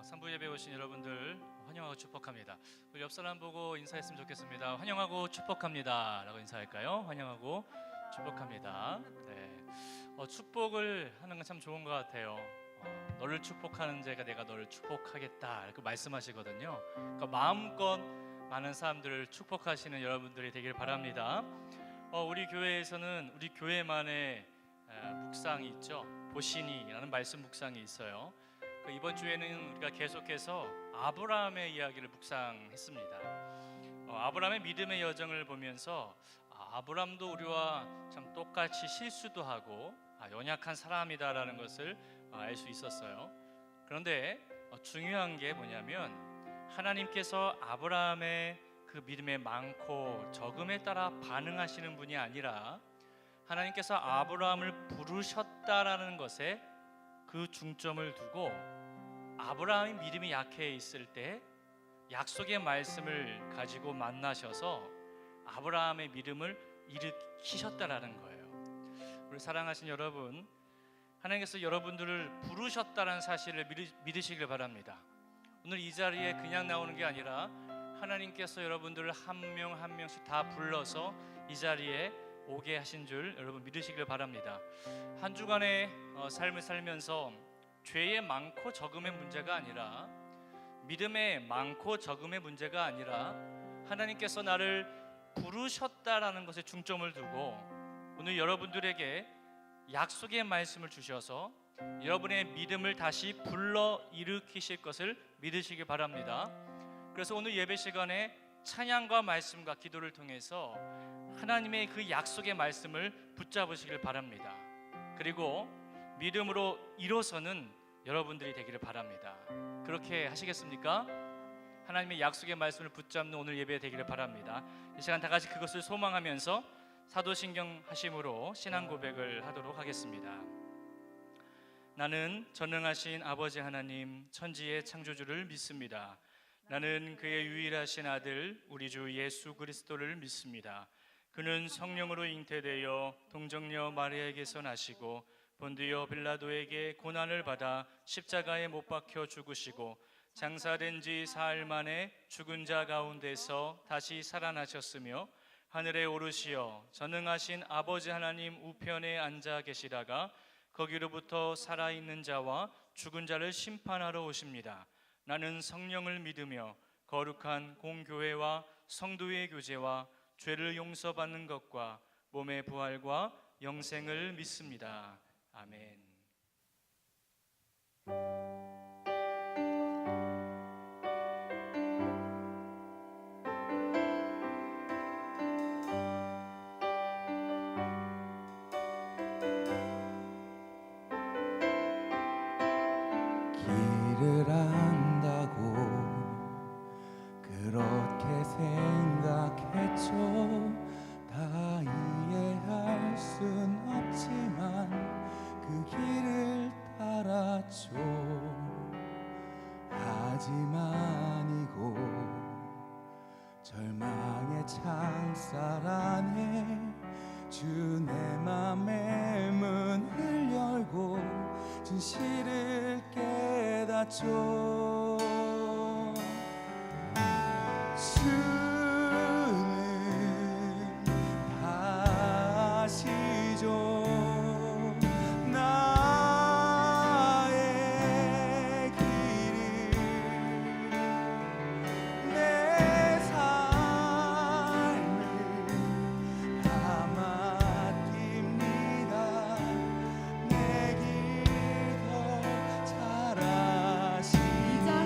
3부 예배 오신 여러분들 환영하고 축복합니다. 우리 옆 사람 보고 인사했으면 좋겠습니다. 환영하고 축복합니다 라고 인사할까요? 환영하고 축복합니다. 네, 축복을 하는 건 참 좋은 것 같아요. 너를 축복하는 자가 내가 너를 축복하겠다 이렇게 말씀하시거든요. 그러니까 마음껏 많은 사람들을 축복하시는 여러분들이 되길 바랍니다. 우리 교회에서는 우리 교회만의 묵상이 있죠. 보시니라는 말씀 묵상이 있어요. 이번 주에는 우리가 계속해서 아브라함의 이야기를 묵상했습니다. 아브라함의 믿음의 여정을 보면서 아브라함도 우리와 참 똑같이 실수도 하고 연약한 사람이다라는 것을 알 수 있었어요. 그런데 중요한 게 뭐냐면 하나님께서 아브라함의 그 믿음의 많고 적음에 따라 반응하시는 분이 아니라 하나님께서 아브라함을 부르셨다라는 것에 그 중점을 두고 아브라함이 믿음이 약해 있을 때 약속의 말씀을 가지고 만나셔서 아브라함의 믿음을 일으키셨다라는 거예요. 우리 사랑하신 여러분, 하나님께서 여러분들을 부르셨다는 사실을 믿으시길 바랍니다. 오늘 이 자리에 그냥 나오는 게 아니라 하나님께서 여러분들을 한 명 한 명씩 다 불러서 이 자리에 오게 하신 줄 여러분 믿으시길 바랍니다. 한 주간의 삶을 살면서 죄의 많고 적음의 문제가 아니라 믿음의 많고 적음의 문제가 아니라 하나님께서 나를 부르셨다라는 것에 중점을 두고 오늘 여러분들에게 약속의 말씀을 주셔서 여러분의 믿음을 다시 불러 일으키실 것을 믿으시길 바랍니다. 그래서 오늘 예배 시간에 찬양과 말씀과 기도를 통해서 하나님의 그 약속의 말씀을 붙잡으시길 바랍니다. 그리고 믿음으로 일어서는 여러분들이 되기를 바랍니다. 그렇게 하시겠습니까? 하나님의 약속의 말씀을 붙잡는 오늘 예배 되기를 바랍니다. 이 시간 다 같이 그것을 소망하면서 사도신경 하심으로 신앙 고백을 하도록 하겠습니다. 나는 전능하신 아버지 하나님 천지의 창조주를 믿습니다. 나는 그의 유일하신 아들 우리 주 예수 그리스도를 믿습니다. 그는 성령으로 잉태되어 동정녀 마리아에게서 나시고 본디오 빌라도에게 고난을 받아 십자가에 못 박혀 죽으시고 장사된 지 사흘 만에 죽은 자 가운데서 다시 살아나셨으며 하늘에 오르시어 전능하신 아버지 하나님 우편에 앉아 계시다가 거기로부터 살아있는 자와 죽은 자를 심판하러 오십니다. 나는 성령을 믿으며 거룩한 공교회와 성도의 교제와 죄를 용서받는 것과 몸의 부활과 영생을 믿습니다. 아멘. 길을 안다고 그렇게 생각했죠. 다 이해할 순 없지만 그 길을 따랐죠. 하지만 이곳 절망의 창살 안에 주 내 맘의 문을 열고 진실을 깨닫죠. 주는 다 아시죠. 나의 길을 내 삶을 다 맡깁니다. 내 길 더 잘 아시니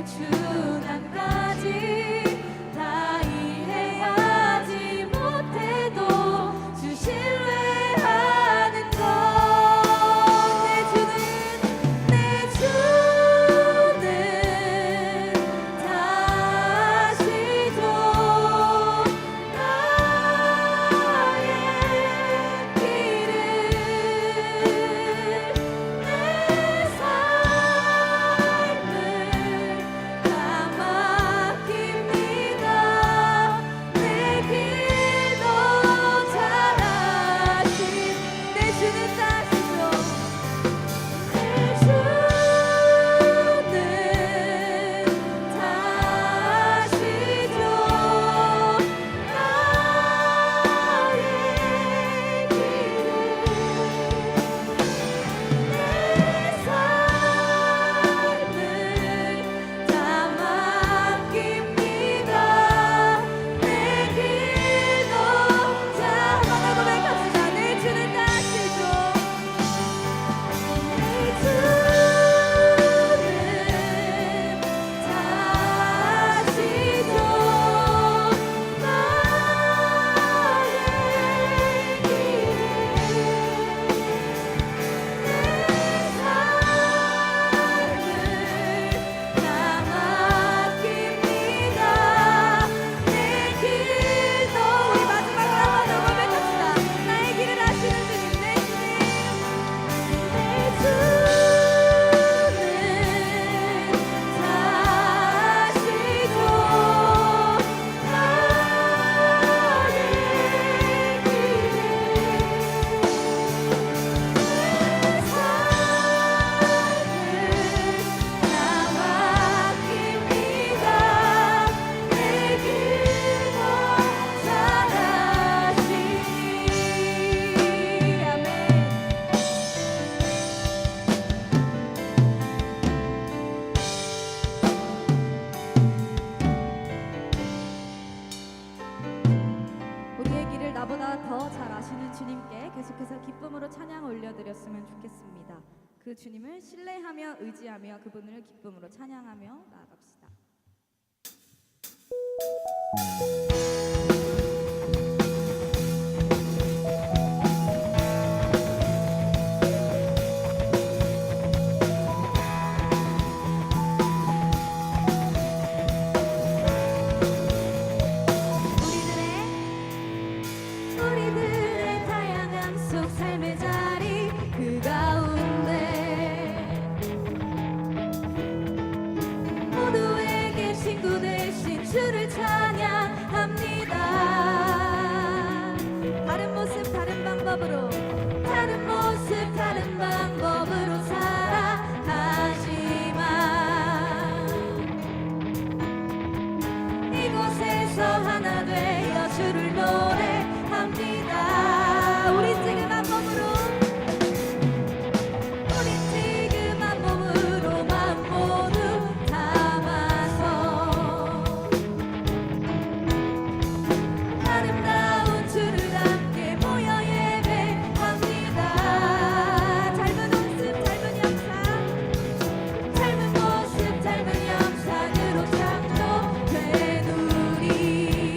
주난까지 다 이해하지 못해도 주 신뢰하는 것. 내 주는 다시죠 나의 길을 내 삶을 다 맡깁니다. 내 길도 잘하신 내 주는 다시죠. 내 주는 다시죠 나의 길을 내 삶을 다 맡깁니다. 내 길도 잘하고 고백합시다. 내 주는 다시죠. 내 주는 다시죠 나의 우리의 길을 나보다 더 잘 아시는 주님께 계속해서 기쁨으로 찬양 올려드렸으면 좋겠습니다. 그 주님을 신뢰하며 의지하며 그분을 기쁨으로 찬양하며 나아갑시다. 우리들의 다양함 속 삶의 자리 그 가운데 모두에게 친구 되신 주를 찬양합니다. 다른 모습 다른 방법으로 다른 모습 다른 방법으로 살아가지만 이곳에서 하나 되어 주를 노래합니다. 우린 지금 한 몸으로 우린 지금 한 몸으로 마음 모두 담아서 아름다운 주를 함께 모여 예배합니다. 짧은 웃음 짧은 영상 짧은 모습 짧은 영상으로 창조된 우리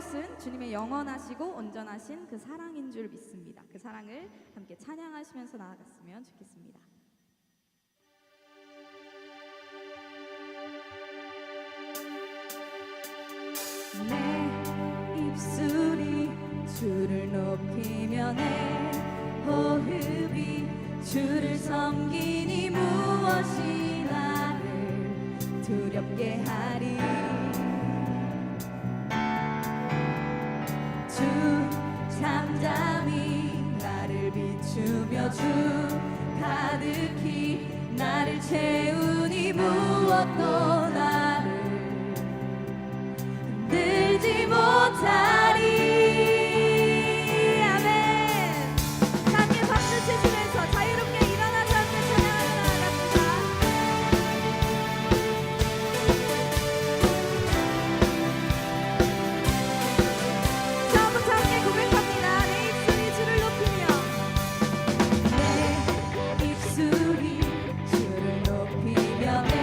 것은 주님의 영원하시고 온전하신 그 사랑인 줄 믿습니다. 그 사랑을 함께 찬양하시면서 나아갔으면 좋겠습니다. 내 입술이 주를 높이며 내 호흡이 주를 섬기니 무엇이 나를 두렵게 하리. 주 잠잠히 나를 비추며 주 가득히 나를 채우니 무엇도 나를 흔들지 못하리. 아멘. 함께 박수 치시면서 자유롭게 일어나서 함께 찬양하며 나아갑니다. 처음부터 함께 고백합니다. 내 입술이 주를 높이며 내 입술이 주를 높이며 내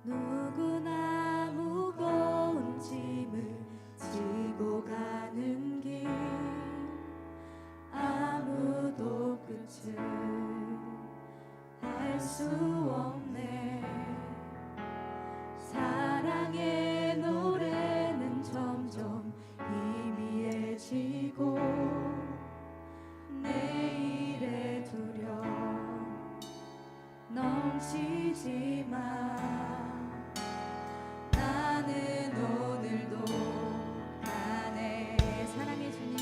누구나 무거운 짐을 지고 가는 길 아무도 끝을 알 수 없네. 사랑의 노래는 점점 희미해지고 내일의 두려움 넘치지만 나는 오늘도 가네. 사랑의 주님,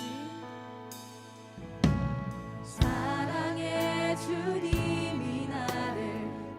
사랑의 주님이 나를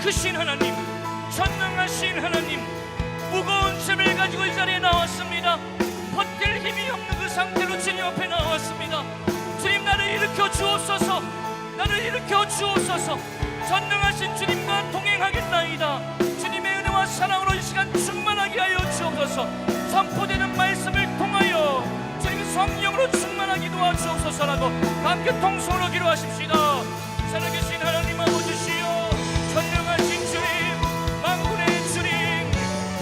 크신 하나님, 전능하신 하나님, 무거운 짐을 가지고 이 자리에 나왔습니다. 버틸 힘이 없는 그 상태로 주님 앞에 나왔습니다. 주님, 나를 일으켜 주옵소서. 나를 일으켜 주옵소서. 전능하신 주님과 동행하겠나이다. 주님의 은혜와 사랑으로 이 시간 충만하게 하여 주옵소서. 선포되는 말씀을 통하여 주님 성령으로 충만하게 도와주옵소서라고 함께 통성으로 기도하십시다. 살아계신 하나님 아버지시여, 전능하신 주님, 만군의 주님,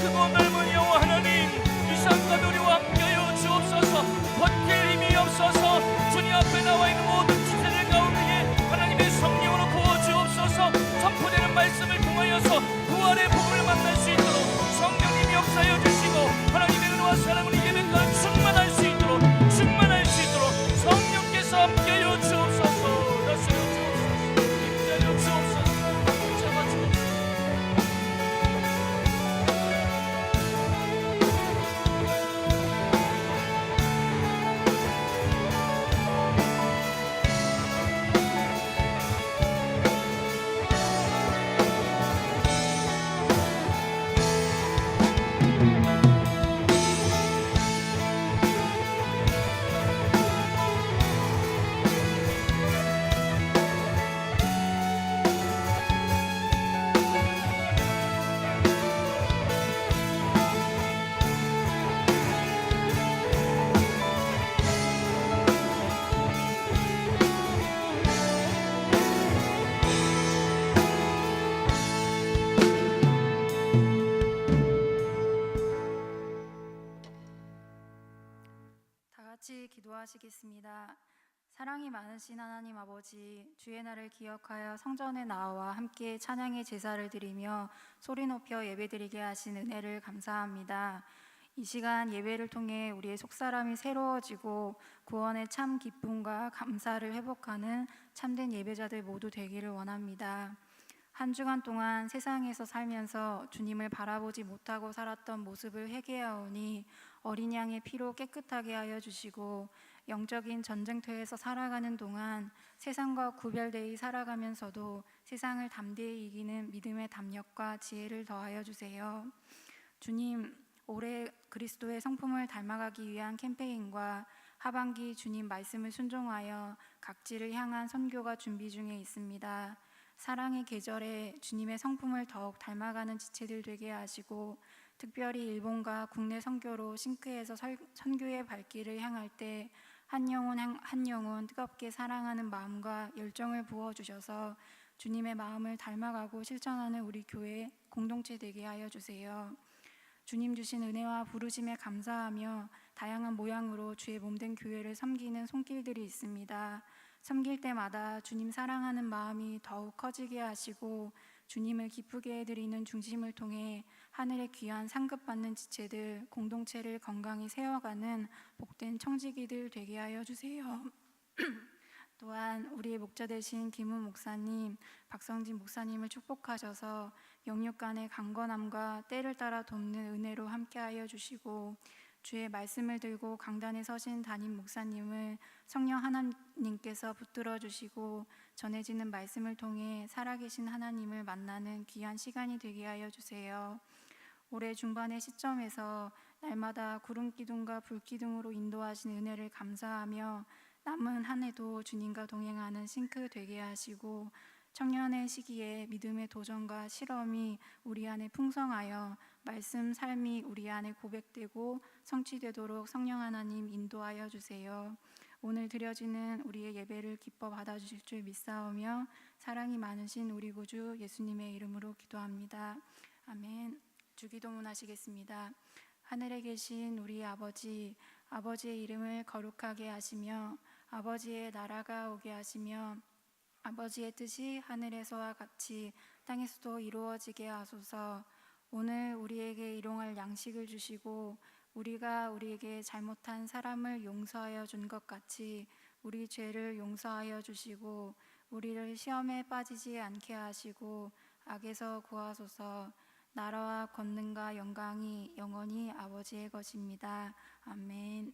크고 넓은 여호와 하나님, 이 시간과 우리와 함께하여 주옵소서. 버틸 힘이 없어서 주님 앞에 나와 있는 모든 지체들 가운데 하나님의 성령으로 부어주옵소서. 선포되는 말씀을 통하여서 부활의 복음을 만날 수 있도록 성령님이 역사하여 주시고 하나님의 은혜와 사랑으로 예배가 충만할 수 있도록 성령께서 함께하여 주옵소서. 다스려 주옵소서. 임재하여 주옵소서. 잡아 주옵소서. 다 같이 기도하시겠습니다. 사랑이 많으신 하나님 아버지, 주의 날을 기억하여 성전에 나와 함께 찬양의 제사를 드리며 소리 높여 예배드리게 하신 은혜를 감사합니다. 이 시간 예배를 통해 우리의 속사람이 새로워지고 구원의 참 기쁨과 감사를 회복하는 참된 예배자들 모두 되기를 원합니다. 한 주간 동안 세상에서 살면서 주님을 바라보지 못하고 살았던 모습을 회개하오니 어린 양의 피로 깨끗하게 하여 주시고 영적인 전쟁터에서 살아가는 동안 세상과 구별되이 살아가면서도 세상을 담대히 이기는 믿음의 담력과 지혜를 더하여 주세요. 주님, 올해 그리스도의 성품을 닮아가기 위한 캠페인과 하반기 주님 말씀을 순종하여 각지를 향한 선교가 준비 중에 있습니다. 사랑의 계절에 주님의 성품을 더욱 닮아가는 지체들 되게 하시고 특별히 일본과 국내 선교로 싱크해서 선교의 발길을 향할 때 한 영혼 한 영혼 뜨겁게 사랑하는 마음과 열정을 부어주셔서 주님의 마음을 닮아가고 실천하는 우리 교회 공동체 되게 하여 주세요. 주님 주신 은혜와 부르심에 감사하며 다양한 모양으로 주의 몸된 교회를 섬기는 손길들이 있습니다. 섬길 때마다 주님 사랑하는 마음이 더욱 커지게 하시고 주님을 기쁘게 해드리는 중심을 통해 하늘의 귀한 상급받는 지체들, 공동체를 건강히 세워가는 복된 청지기들 되게 하여 주세요. 또한 우리의 목자 되신 김훈 목사님, 박성진 목사님을 축복하셔서 영육간의 강건함과 때를 따라 돕는 은혜로 함께하여 주시고 주의 말씀을 들고 강단에 서신 담임 목사님을 성령 하나님께서 붙들어 주시고 전해지는 말씀을 통해 살아계신 하나님을 만나는 귀한 시간이 되게 하여 주세요. 올해 중반의 시점에서 날마다 구름기둥과 불기둥으로 인도하신 은혜를 감사하며 남은 한 해도 주님과 동행하는 싱크 되게 하시고 청년의 시기에 믿음의 도전과 실험이 우리 안에 풍성하여 말씀 삶이 우리 안에 고백되고 성취되도록 성령 하나님 인도하여 주세요. 오늘 드려지는 우리의 예배를 기뻐 받아주실 줄 믿사오며 사랑이 많으신 우리 구주 예수님의 이름으로 기도합니다. 아멘. 주기도문 하시겠습니다. 하늘에 계신 우리 아버지, 아버지의 이름을 거룩하게 하시며 아버지의 나라가 오게 하시며 아버지의 뜻이 하늘에서와 같이 땅에서도 이루어지게 하소서. 오늘 우리에게 일용할 양식을 주시고 우리가 우리에게 잘못한 사람을 용서하여 준 것 같이 우리 죄를 용서하여 주시고 우리를 시험에 빠지지 않게 하시고 악에서 구하소서. 나라와 권능과 영광이 영원히 아버지의 것입니다. 아멘.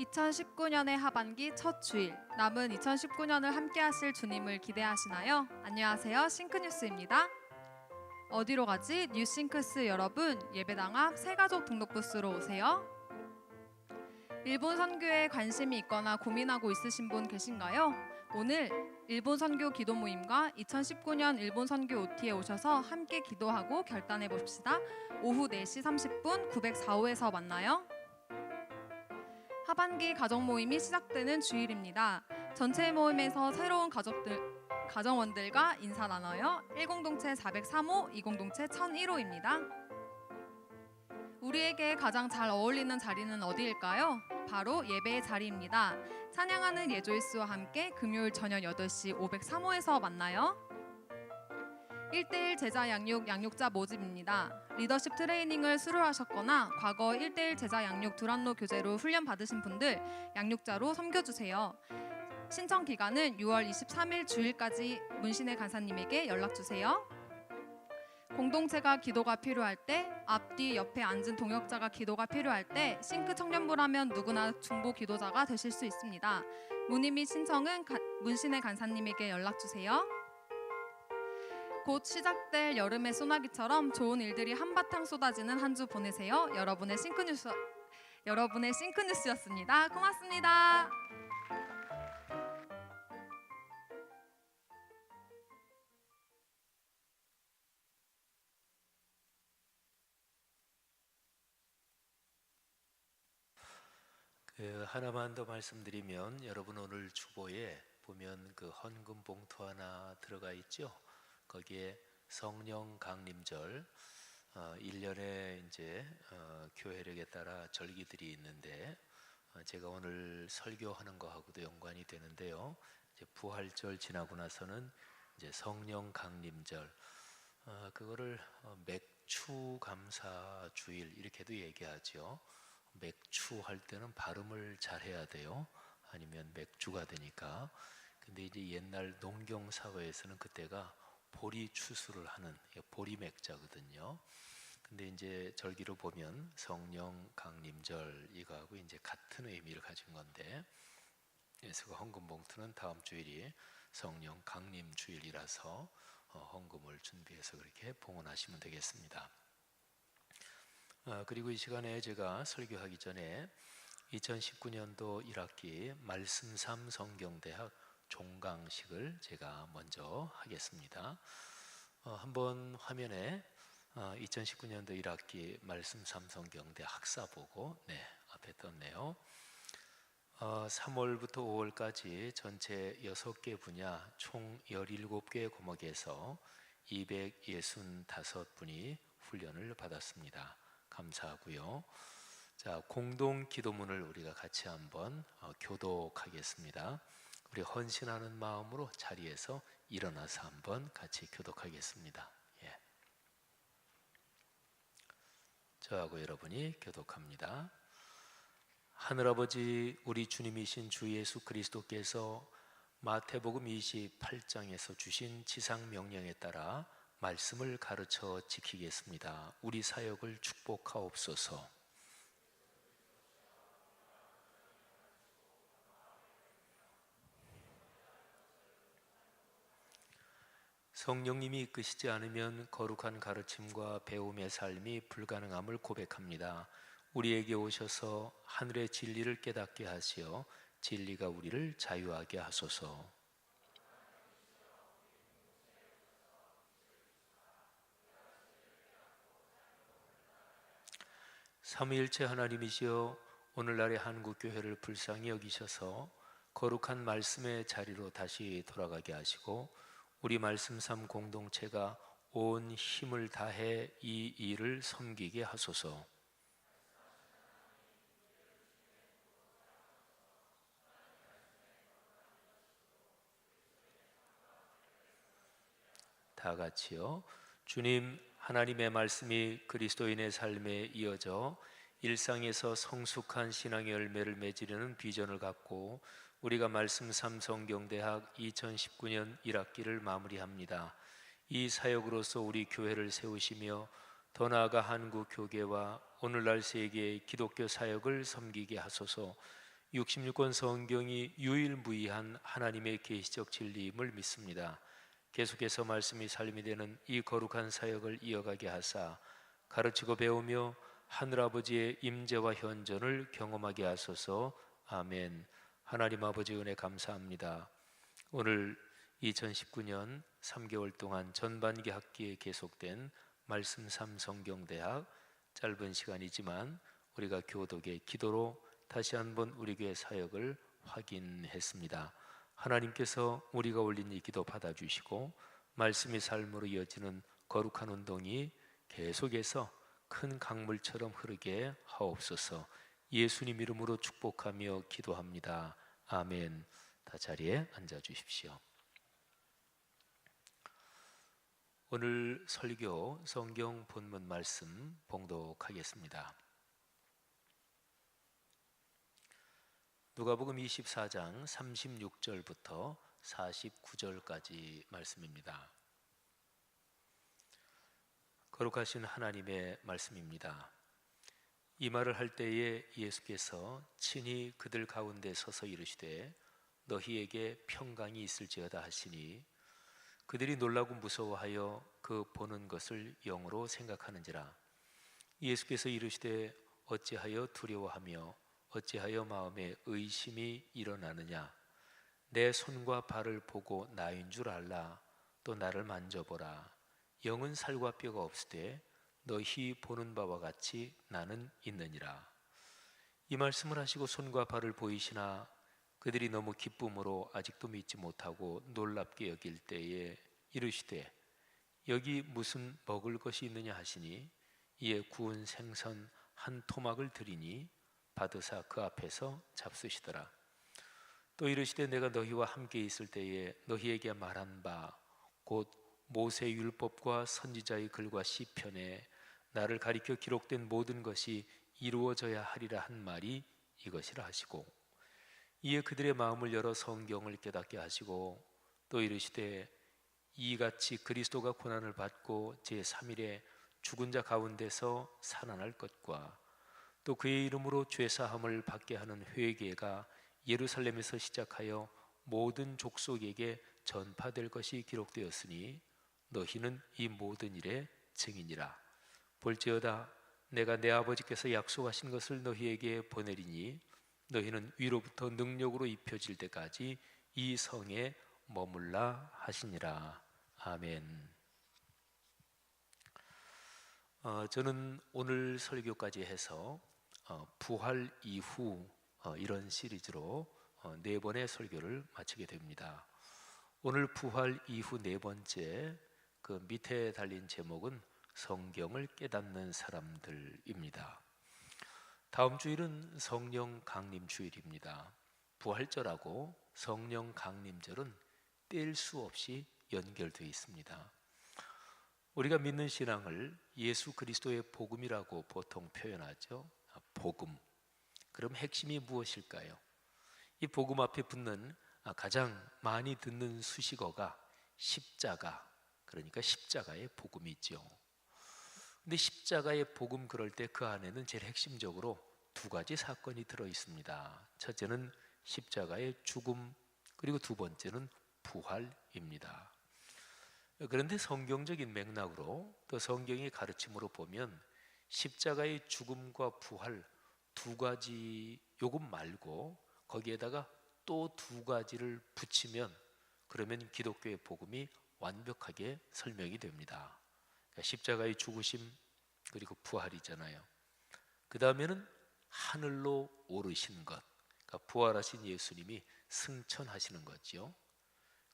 2019년의 하반기 첫 주일, 남은 2019년을 함께 하실 주님을 기대하시나요? 안녕하세요, 싱크뉴스입니다. 어디로 가지? 뉴싱크스 여러분, 예배당 앞 새가족 등록 부스로 오세요. 일본 선교에 관심이 있거나 고민하고 있으신 분 계신가요? 오늘 일본 선교 기도 모임과 2019년 일본 선교 OT에 오셔서 함께 기도하고 결단해 봅시다. 오후 4시 30분 904호에서 만나요. 하반기 가정 모임이 시작되는 주일입니다. 전체 모임에서 새로운 가정원들과 인사 나눠요. 10동체 403호, 20동체 1001호입니다. 우리에게 가장 잘 어울리는 자리는 어디일까요? 바로 예배의 자리입니다. 찬양하는 예조이스와 함께 금요일 저녁 8시 503호에서 만나요. 1대1 제자 양육자 모집입니다. 리더십 트레이닝을 수료하셨거나 과거 1대1 제자 양육 두란노 교재로 훈련 받으신 분들 양육자로 섬겨주세요. 신청 기간은 6월 23일 주일까지 문신의 간사님에게 연락주세요. 공동체가 기도가 필요할 때, 앞뒤 옆에 앉은 동역자가 기도가 필요할 때 싱크 청년부라면 누구나 중보 기도자가 되실 수 있습니다. 문의 및 신청은 문신의 간사님에게 연락주세요. 곧 시작될 여름의 소나기처럼 좋은 일들이 한바탕 쏟아지는 한 주 보내세요. 여러분의 싱크뉴스였습니다. 고맙습니다. 하나만 더 말씀드리면, 여러분 오늘 주보에 보면 그 헌금 봉투 하나 들어가 있죠. 거기에 성령 강림절 1년에 이제 교회력에 따라 절기들이 있는데, 제가 오늘 설교하는 거하고도 연관이 되는데요. 이제 부활절 지나고 나서는 이제 성령 강림절, 그거를 맥추 감사 주일 이렇게도 얘기하죠. 맥추 할 때는 발음을 잘 해야 돼요. 아니면 맥주가 되니까. 근데 이제 옛날 농경 사회에서는 그때가 보리 추수를 하는 보리 맥자거든요. 근데 이제 절기로 보면 성령 강림절 이거하고 이제 같은 의미를 가진 건데, 그래서 그 헌금 봉투는 다음 주일이 성령 강림 주일이라서 헌금을 준비해서 그렇게 봉헌하시면 되겠습니다. 그리고 이 시간에 제가 설교하기 전에 2019년도 1학기 말씀 3 성경대학 종강식을 제가 먼저 하겠습니다. 한번 화면에 2019년도 1학기 말씀 3 성경대 학사보고 앞에 떴네요. 3월부터 5월까지 전체 6개 분야 총 17개 과목에서 265분이 훈련을 받았습니다. 감사하고요. 자, 공동 기도문을 우리가 같이 한번 교독하겠습니다. 우리 헌신하는 마음으로 자리에서 일어나서 한번 같이 교독하겠습니다. 예. 저하고 여러분이 교독합니다. 하늘아버지, 우리 주님이신 주 예수 그리스도께서 마태복음 28장에서 주신 지상명령에 따라 말씀을 가르쳐 지키겠습니다. 우리 사역을 축복하옵소서. 성령님이 이끄시지 않으면 거룩한 가르침과 배움의 삶이 불가능함을 고백합니다. 우리에게 오셔서 하늘의 진리를 깨닫게 하시어 진리가 우리를 자유하게 하소서. 삼위일체 하나님이시여, 오늘날의 한국교회를 불쌍히 여기셔서 거룩한 말씀의 자리로 다시 돌아가게 하시고, 우리 말씀 3 공동체가 온 힘을 다해 이 일을 섬기게 하소서. 다 같이요. 주님, 하나님의 말씀이 그리스도인의 삶에 이어져 일상에서 성숙한 신앙의 열매를 맺으려는 비전을 갖고 우리가 말씀 3 성경대학 2019년 1학기를 마무리합니다. 이 사역으로서 우리 교회를 세우시며 더 나아가 한국 교계와 오늘날 세계의 기독교 사역을 섬기게 하소서. 66권 성경이 유일무이한 하나님의 계시적 진리임을 믿습니다. 계속해서 말씀이 삶이 되는 이 거룩한 사역을 이어가게 하사 가르치고 배우며 하늘아버지의 임재와 현존을 경험하게 하소서. 아멘. 하나님 아버지 은혜 감사합니다. 오늘 2019년 3개월 동안 전반기 학기에 계속된 말씀 3 성경대학, 짧은 시간이지만 우리가 교독의 기도로 다시 한번 우리 교회 사역을 확인했습니다. 하나님께서 우리가 올린 이 기도 받아주시고 말씀이 삶으로 이어지는 거룩한 운동이 계속해서 큰 강물처럼 흐르게 하옵소서. 예수님 이름으로 축복하며 기도합니다. 아멘. 다 자리에 앉아 주십시오. 오늘 설교 성경 본문 말씀 봉독하겠습니다. 누가복음 24장 36절부터 49절까지 말씀입니다. 거룩하신 하나님의 말씀입니다. 이 말을 할 때에 예수께서 친히 그들 가운데 서서 이르시되 너희에게 평강이 있을지어다 하시니 그들이 놀라고 무서워하여 그 보는 것을 영으로 생각하는지라. 예수께서 이르시되 어찌하여 두려워하며 어찌하여 마음에 의심이 일어나느냐. 내 손과 발을 보고 나인 줄 알라. 또 나를 만져보라. 영은 살과 뼈가 없으되 너희 보는 바와 같이 나는 있느니라. 이 말씀을 하시고 손과 발을 보이시나 그들이 너무 기쁨으로 아직도 믿지 못하고 놀랍게 여길 때에 이르시되 여기 무슨 먹을 것이 있느냐 하시니 이에 구운 생선 한 토막을 드리니 받으사 그 앞에서 잡수시더라. 또 이르시되 내가 너희와 함께 있을 때에 너희에게 말한 바 곧 모세 율법과 선지자의 글과 시편에 나를 가리켜 기록된 모든 것이 이루어져야 하리라 한 말이 이것이라 하시고 이에 그들의 마음을 열어 성경을 깨닫게 하시고 또 이르시되 이같이 그리스도가 고난을 받고 제3일에 죽은 자 가운데서 살아날 것과 또 그의 이름으로 죄사함을 받게 하는 회개가 예루살렘에서 시작하여 모든 족속에게 전파될 것이 기록되었으니 너희는 이 모든 일의 증인이라. 볼지어다 내가 내 아버지께서 약속하신 것을 너희에게 보내리니 너희는 위로부터 능력으로 입혀질 때까지 이 성에 머물라 하시니라. 아멘. 저는 오늘 설교까지 해서 부활 이후 이런 시리즈로 4번의 설교를 마치게 됩니다. 오늘 부활 이후 4번째 그 밑에 달린 제목은 성경을 깨닫는 사람들입니다. 다음 주일은 성령 강림 주일입니다. 부활절하고 성령 강림절은 뗄 수 없이 연결되어 있습니다. 우리가 믿는 신앙을 예수 그리스도의 복음이라고 보통 표현하죠. 복음. 그럼 핵심이 무엇일까요? 이 복음 앞에 붙는 가장 많이 듣는 수식어가 십자가, 그러니까 십자가의 복음이죠. 근데 십자가의 복음 그럴 때 그 안에는 제일 핵심적으로 2가지 사건이 들어 있습니다. 첫째는 십자가의 죽음, 그리고 2번째는 부활입니다. 그런데 성경적인 맥락으로 또 성경의 가르침으로 보면 십자가의 죽음과 부활 2가지 요금 말고 거기에다가 또 2가지를 붙이면 그러면 기독교의 복음이 완벽하게 설명이 됩니다. 그러니까 십자가의 죽으심 그리고 부활이잖아요. 그 다음에는 하늘로 오르신 것, 그러니까 부활하신 예수님이 승천하시는 거죠.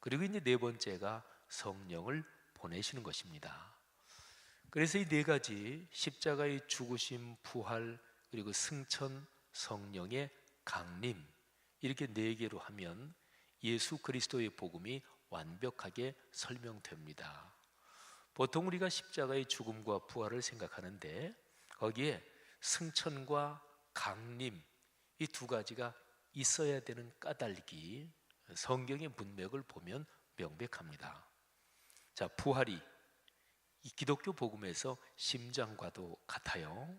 그리고 이제 4번째가 성령을 보내시는 것입니다. 그래서 이 4가지 십자가의 죽으심, 부활, 그리고 승천, 성령의 강림 이렇게 4개로 하면 예수 그리스도의 복음이 완벽하게 설명됩니다. 보통 우리가 십자가의 죽음과 부활을 생각하는데 거기에 승천과 강림 이 2가지가 있어야 되는 까닭이 성경의 문맥을 보면 명백합니다. 자, 부활이 이 기독교 복음에서 심장과도 같아요.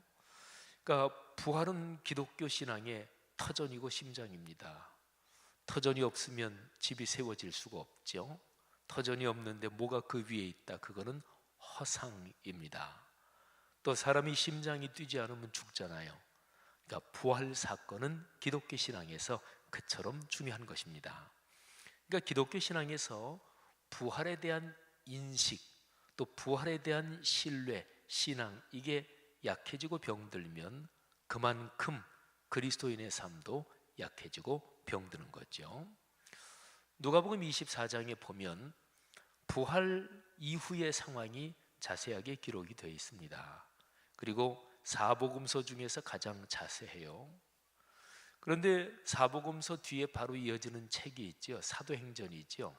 그러니까 부활은 기독교 신앙의 터전이고 심장입니다. 터전이 없으면 집이 세워질 수가 없죠. 터전이 없는데 뭐가 그 위에 있다? 그거는 허상입니다. 또 사람이 심장이 뛰지 않으면 죽잖아요. 그러니까 부활 사건은 기독교 신앙에서 그처럼 중요한 것입니다. 그러니까 기독교 신앙에서 부활에 대한 인식, 또 부활에 대한 신뢰, 신앙, 이게 약해지고 병들면 그만큼 그리스도인의 삶도 약해지고 병드는 거죠. 누가복음 24장에 보면 부활 이후의 상황이 자세하게 기록이 되어 있습니다. 그리고 사복음서 중에서 가장 자세해요. 그런데 사복음서 뒤에 바로 이어지는 책이 있죠. 사도행전이 있죠.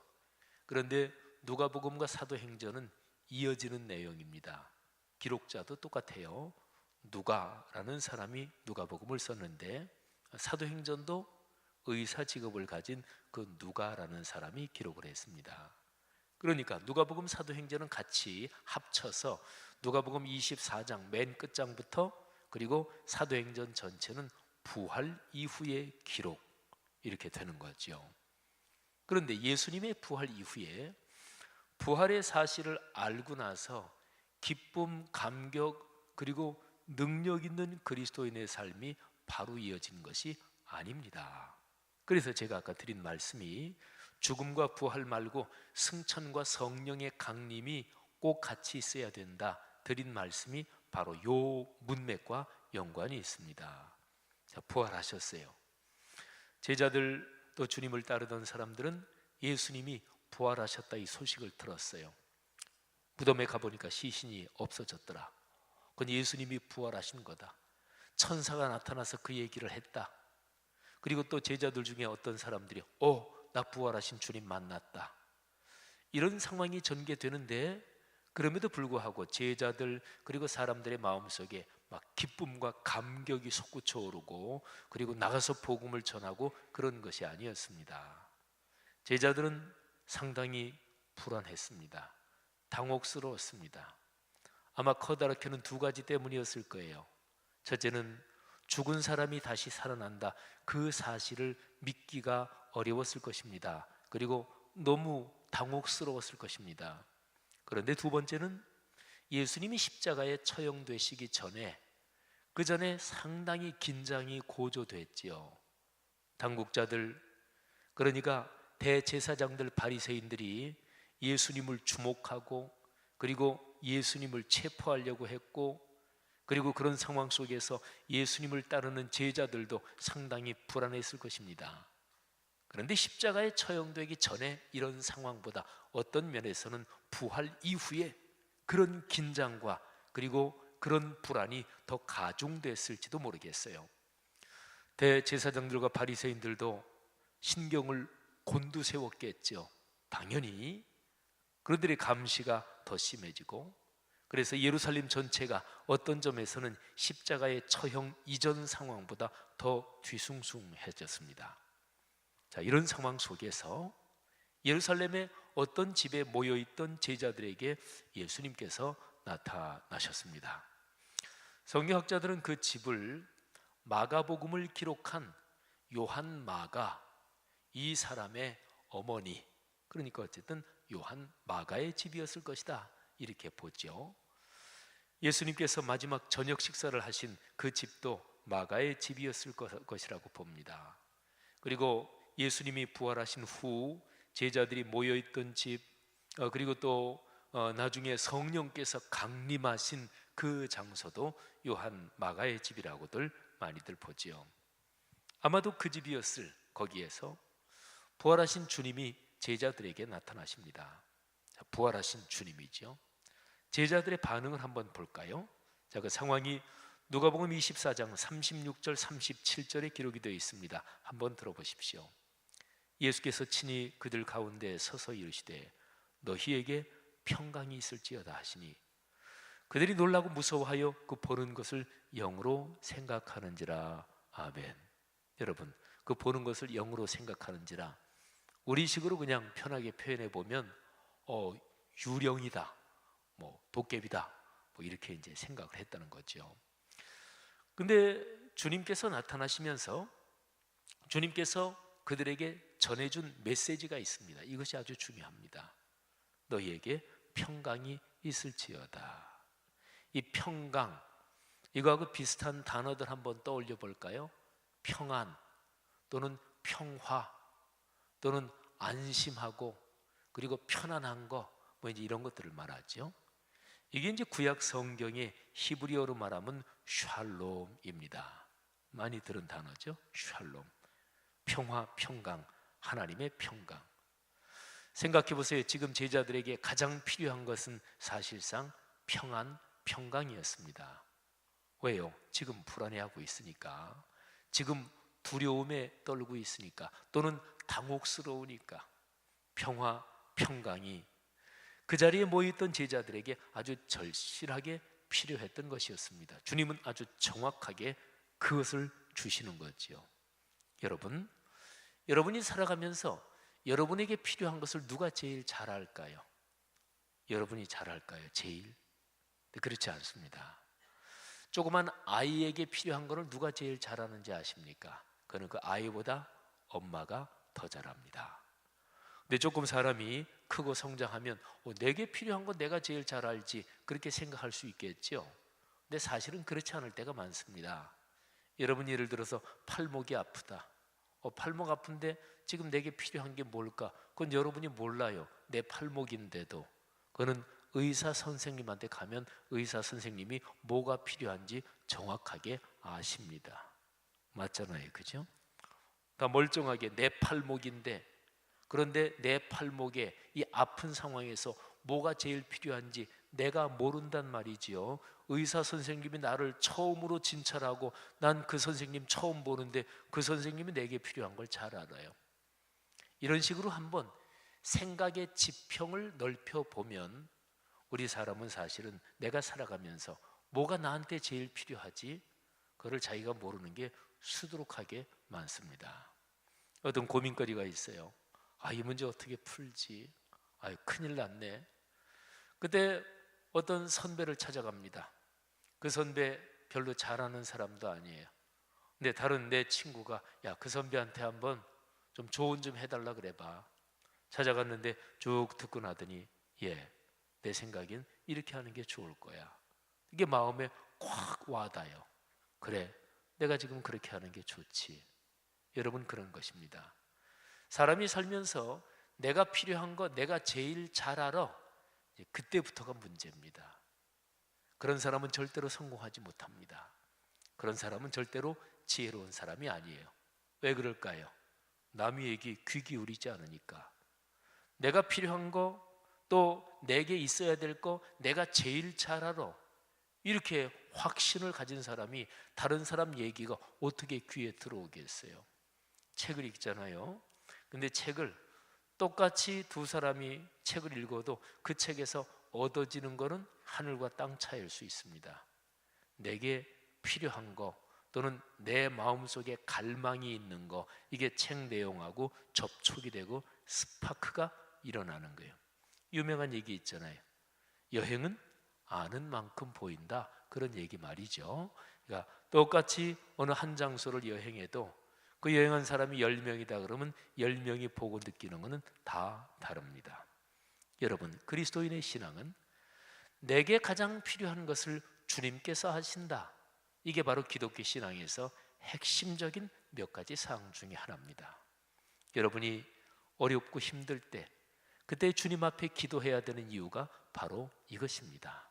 그런데 누가복음과 사도행전은 이어지는 내용입니다. 기록자도 똑같아요. 누가라는 사람이 누가복음을 썼는데 사도행전도 의사 직업을 가진 그 누가라는 사람이 기록을 했습니다. 그러니까 누가복음 사도행전은 같이 합쳐서 누가복음 24장 맨 끝장부터 그리고 사도행전 전체는 부활 이후의 기록 이렇게 되는 거죠. 그런데 예수님의 부활 이후에 부활의 사실을 알고 나서 기쁨, 감격 그리고 능력 있는 그리스도인의 삶이 바로 이어진 것이 아닙니다. 그래서 제가 아까 드린 말씀이 죽음과 부활 말고 승천과 성령의 강림이 꼭 같이 있어야 된다 드린 말씀이 바로 요 문맥과 연관이 있습니다. 자, 부활하셨어요. 제자들 또 주님을 따르던 사람들은 예수님이 부활하셨다 이 소식을 들었어요. 무덤에 가보니까 시신이 없어졌더라. 그건 예수님이 부활하신 거다. 천사가 나타나서 그 얘기를 했다. 그리고 또 제자들 중에 어떤 사람들이 나 부활하신 주님 만났다. 이런 상황이 전개되는데 그럼에도 불구하고 제자들 그리고 사람들의 마음속에 막 기쁨과 감격이 솟구쳐 오르고 그리고 나가서 복음을 전하고 그런 것이 아니었습니다. 제자들은 상당히 불안했습니다. 당혹스러웠습니다. 아마 커다랗게는 두 가지 때문이었을 거예요. 첫째는 죽은 사람이 다시 살아난다 그 사실을 믿기가 어려웠을 것입니다. 그리고 너무 당혹스러웠을 것입니다. 그런데 두 번째는 예수님이 십자가에 처형되시기 전에 그 전에 상당히 긴장이 고조됐지요. 당국자들 그러니까 대제사장들 바리새인들이 예수님을 주목하고 그리고 예수님을 체포하려고 했고 그리고 그런 상황 속에서 예수님을 따르는 제자들도 상당히 불안했을 것입니다. 그런데 십자가에 처형되기 전에 이런 상황보다 어떤 면에서는 부활 이후에 그런 긴장과 그리고 그런 불안이 더 가중됐을지도 모르겠어요. 대제사장들과 바리새인들도 신경을 곤두세웠겠죠. 당연히 그들의 감시가 더 심해지고 그래서 예루살렘 전체가 어떤 점에서는 십자가의 처형 이전 상황보다 더 뒤숭숭해졌습니다. 자, 이런 상황 속에서 예루살렘의 어떤 집에 모여있던 제자들에게 예수님께서 나타나셨습니다. 성경학자들은 그 집을 마가복음을 기록한 요한 마가 이 사람의 어머니 그러니까 어쨌든 요한 마가의 집이었을 것이다 이렇게 보죠. 예수님께서 마지막 저녁 식사를 하신 그 집도 마가의 집이었을 것이라고 봅니다. 그리고 예수님이 부활하신 후 제자들이 모여있던 집 그리고 또 나중에 성령께서 강림하신 그 장소도 요한 마가의 집이라고들 많이들 보지요. 아마도 그 집이었을 거기에서 부활하신 주님이 제자들에게 나타나십니다. 부활하신 주님이죠. 제자들의 반응을 한번 볼까요? 자, 그 상황이 누가복음 24장 36절 37절에 기록이 되어 있습니다. 한번 들어보십시오. 예수께서 친히 그들 가운데 서서 이르시되 너희에게 평강이 있을지어다 하시니 그들이 놀라고 무서워하여 그 보는 것을 영으로 생각하는지라. 아멘. 여러분, 그 보는 것을 영으로 생각하는지라 우리식으로 그냥 편하게 표현해 보면 유령이다, 도깨비다, 이렇게 이제 생각을 했다는 거죠. 근데 주님께서 나타나시면서 주님께서 그들에게 전해준 메시지가 있습니다. 이것이 아주 중요합니다. 너희에게 평강이 있을지어다. 이 평강, 이거하고 비슷한 단어들 한번 떠올려 볼까요? 평안 또는 평화 또는 안심하고 그리고 편안한 거, 뭐 이제 이런 것들을 말하죠. 이게 이제 구약 성경의 히브리어로 말하면 샬롬입니다. 많이 들은 단어죠. 샬롬. 평화, 평강, 하나님의 평강. 생각해 보세요. 지금 제자들에게 가장 필요한 것은 사실상 평안, 평강이었습니다. 왜요? 지금 불안해하고 있으니까, 지금 두려움에 떨고 있으니까, 또는 당혹스러우니까. 평화, 평강이 그 자리에 모여있던 제자들에게 아주 절실하게 필요했던 것이었습니다. 주님은 아주 정확하게 그것을 주시는 거지요. 여러분이 살아가면서 여러분에게 필요한 것을 누가 제일 잘 알까요? 여러분이 잘 알까요? 제일? 그렇지 않습니다. 조그만 아이에게 필요한 것을 누가 제일 잘 아는지 아십니까? 그는 그 아이보다 엄마가 더 잘 압니다. 근데 조금 사람이 크고 성장하면 내게 필요한 건 내가 제일 잘 알지, 그렇게 생각할 수 있겠죠. 근데 사실은 그렇지 않을 때가 많습니다. 여러분 예를 들어서 팔목이 아프다. 팔목 아픈데 지금 내게 필요한 게 뭘까? 그건 여러분이 몰라요. 내 팔목인데도. 그거는 의사 선생님한테 가면 의사 선생님이 뭐가 필요한지 정확하게 아십니다. 맞잖아요, 그죠? 다 멀쩡하게 내 팔목인데, 그런데 내 팔목에 이 아픈 상황에서 뭐가 제일 필요한지 내가 모른단 말이지요. 의사 선생님이 나를 처음으로 진찰하고 난 그 선생님 처음 보는데 그 선생님이 내게 필요한 걸 잘 알아요. 이런 식으로 한번 생각의 지평을 넓혀 보면 우리 사람은 사실은 내가 살아가면서 뭐가 나한테 제일 필요하지? 그걸 자기가 모르는 게 수두룩하게 많습니다. 어떤 고민거리가 있어요. 이 문제 어떻게 풀지? 큰일 났네. 그때 어떤 선배를 찾아갑니다. 그 선배 별로 잘하는 사람도 아니에요. 근데 다른 내 친구가 야, 그 선배한테 한번 좀 조언 좀 해달라 그래봐. 찾아갔는데 쭉 듣고 나더니 내 생각엔 이렇게 하는 게 좋을 거야. 이게 마음에 꽉 와닿아요. 그래, 내가 지금 그렇게 하는 게 좋지. 여러분, 그런 것입니다. 사람이 살면서 내가 필요한 거 내가 제일 잘 알아. 그때부터가 문제입니다. 그런 사람은 절대로 성공하지 못합니다. 그런 사람은 절대로 지혜로운 사람이 아니에요. 왜 그럴까요? 남의 얘기 귀 기울이지 않으니까. 내가 필요한 거, 또 내게 있어야 될 거 내가 제일 잘 알아. 이렇게 확신을 가진 사람이 다른 사람 얘기가 어떻게 귀에 들어오겠어요? 책을 읽잖아요. 근데 책을 똑같이 두 사람이 책을 읽어도 그 책에서 얻어지는 것은 하늘과 땅 차이일 수 있습니다. 내게 필요한 거 또는 내 마음속에 갈망이 있는 거, 이게 책 내용하고 접촉이 되고 스파크가 일어나는 거예요. 유명한 얘기 있잖아요. 여행은 아는 만큼 보인다. 그런 얘기 말이죠. 그러니까 똑같이 어느 한 장소를 여행해도 그 여행한 사람이 10명이다 그러면 10명이 보고 느끼는 것은 다 다릅니다. 여러분, 그리스도인의 신앙은 내게 가장 필요한 것을 주님께서 하신다. 이게 바로 기독교 신앙에서 핵심적인 몇 가지 사항 중에 하나입니다. 여러분이 어렵고 힘들 때 그때 주님 앞에 기도해야 되는 이유가 바로 이것입니다.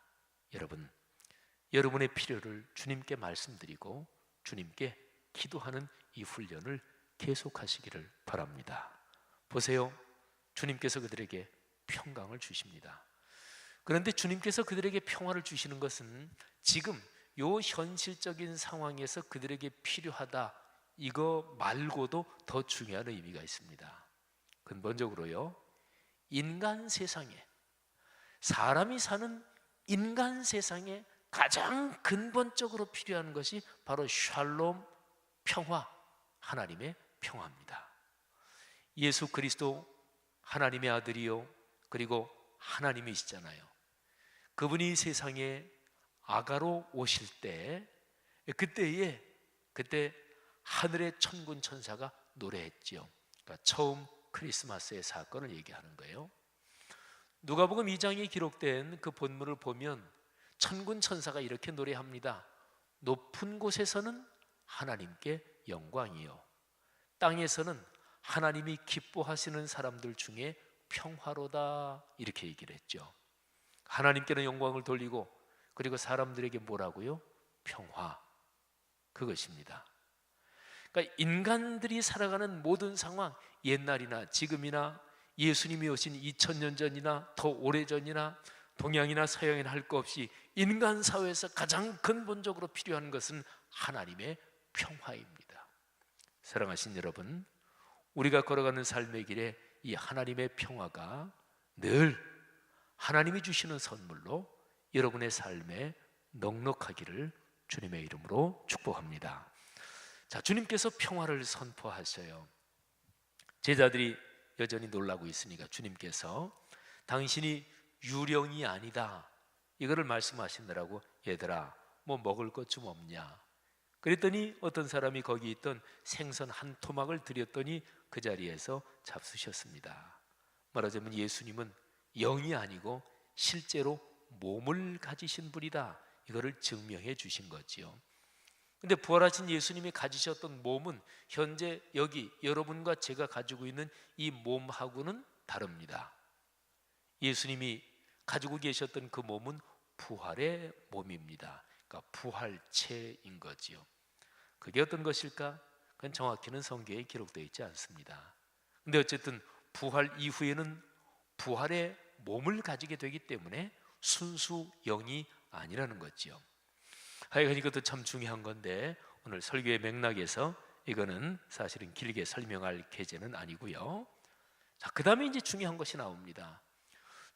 여러분의 필요를 주님께 말씀드리고 주님께 기도하는 이 훈련을 계속하시기를 바랍니다. 보세요. 주님께서 그들에게 평강을 주십니다. 그런데 주님께서 그들에게 평화를 주시는 것은 지금 요 현실적인 상황에서 그들에게 필요하다, 이거 말고도 더 중요한 의미가 있습니다. 근본적으로요, 인간 세상에, 사람이 사는 인간 세상에 가장 근본적으로 필요한 것이 바로 샬롬, 평화, 하나님의 평화입니다. 예수 그리스도 하나님의 아들이요 그리고 하나님이시잖아요. 그분이 세상에 아가로 오실 때 그때 하늘의 천군 천사가 노래했지요. 그러니까 처음 크리스마스의 사건을 얘기하는 거예요. 누가복음 2장에 기록된 그 본문을 보면 천군 천사가 이렇게 노래합니다. 높은 곳에서는 하나님께 영광이요, 땅에서는 하나님이 기뻐하시는 사람들 중에 평화로다, 이렇게 얘기를 했죠. 하나님께는 영광을 돌리고, 그리고 사람들에게 뭐라고요? 평화. 그것입니다. 그러니까 인간들이 살아가는 모든 상황, 옛날이나 지금이나 예수님이 오신 2000년 전이나 더 오래전이나 동양이나 서양이나 할 것 없이 인간 사회에서 가장 근본적으로 필요한 것은 하나님의 평화입니다. 사랑하신 여러분, 우리가 걸어가는 삶의 길에 이 하나님의 평화가 늘 하나님이 주시는 선물로 여러분의 삶에 넉넉하기를 주님의 이름으로 축복합니다. 자, 주님께서 평화를 선포하셔요. 제자들이 여전히 놀라고 있으니까 주님께서 당신이 유령이 아니다, 이거를 말씀하시느라고 얘들아 뭐 먹을 것 좀 없냐 그랬더니 어떤 사람이 거기 있던 생선 한 토막을 드렸더니 그 자리에서 잡수셨습니다. 말하자면 예수님은 영이 아니고 실제로 몸을 가지신 분이다, 이거를 증명해 주신 거지요. 근데 부활하신 예수님이 가지셨던 몸은 현재 여기 여러분과 제가 가지고 있는 이 몸하고는 다릅니다. 예수님이 가지고 계셨던 그 몸은 부활의 몸입니다. 그러니까 부활체인 거지요. 그게 어떤 것일까? 그건 정확히는 성경에 기록되어 있지 않습니다. 근데 어쨌든 부활 이후에는 부활의 몸을 가지게 되기 때문에 순수 영이 아니라는 거지요. 하여간 이것도 참 중요한 건데 오늘 설교의 맥락에서 이거는 사실은 길게 설명할 계제는 아니고요. 자, 그 다음에 이제 중요한 것이 나옵니다.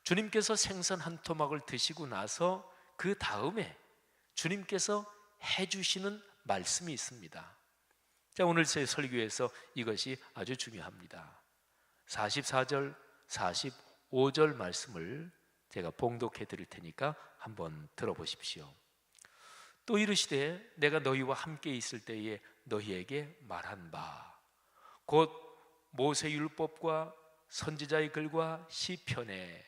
주님께서 생선 한 토막을 드시고 나서 그 다음에 주님께서 해주시는 말씀이 있습니다. 자, 오늘 제 설교에서 이것이 아주 중요합니다. 44절, 45절 말씀을 제가 봉독해 드릴 테니까 한번 들어보십시오. 또 이르시되 내가 너희와 함께 있을 때에 너희에게 말한 바 곧 모세율법과 선지자의 글과 시편에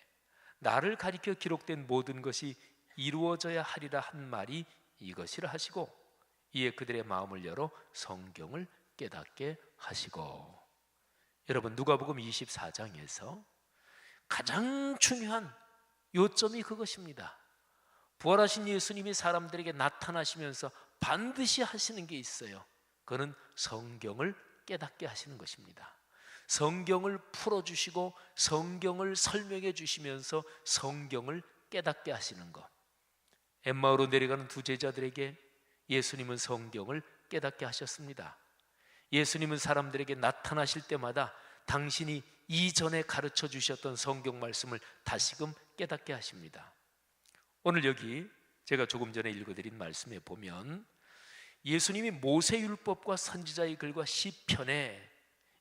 나를 가리켜 기록된 모든 것이 이루어져야 하리라 한 말이 이것이라 하시고 이에 그들의 마음을 열어 성경을 깨닫게 하시고. 여러분, 누가복음 24장에서 가장 중요한 요점이 그것입니다. 부활하신 예수님이 사람들에게 나타나시면서 반드시 하시는 게 있어요. 그는 성경을 깨닫게 하시는 것입니다. 성경을 풀어주시고 성경을 설명해 주시면서 성경을 깨닫게 하시는 것. 엠마오로 내려가는 두 제자들에게 예수님은 성경을 깨닫게 하셨습니다. 예수님은 사람들에게 나타나실 때마다 당신이 이전에 가르쳐 주셨던 성경 말씀을 다시금 깨닫게 하십니다. 오늘 여기 제가 조금 전에 읽어드린 말씀에 보면 예수님이 모세율법과 선지자의 글과 시편에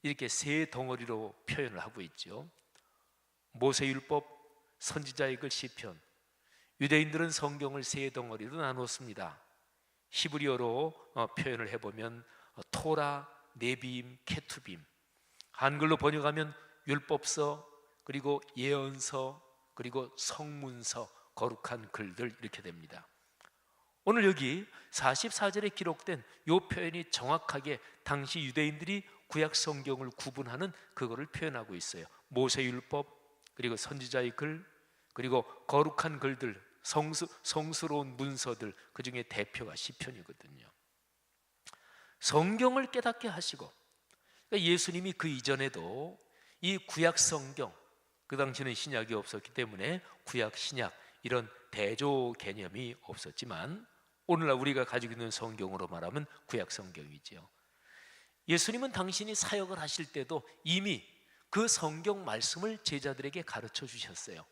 이렇게 세 덩어리로 표현을 하고 있죠. 모세율법, 선지자의 글, 시편. 유대인들은 성경을 세 덩어리로 나눴습니다. 히브리어로 표현을 해보면 토라, 네비임, 케투빔. 한글로 번역하면 율법서, 그리고 예언서, 그리고 성문서, 거룩한 글들, 이렇게 됩니다. 오늘 여기 44절에 기록된 이 표현이 정확하게 당시 유대인들이 구약 성경을 구분하는 그거를 표현하고 있어요. 모세율법, 그리고 선지자의 글, 그리고 거룩한 글들, 성스러운 문서들, 그 중에 대표가 시편이거든요. 성경을 깨닫게 하시고, 그러니까 예수님이 그 이전에도 이 구약 성경, 그 당시는 신약이 없었기 때문에 구약, 신약 이런 대조 개념이 없었지만 오늘날 우리가 가지고 있는 성경으로 말하면 구약 성경이지요. 예수님은 당신이 사역을 하실 때도 이미 그 성경 말씀을 제자들에게 가르쳐 주셨어요.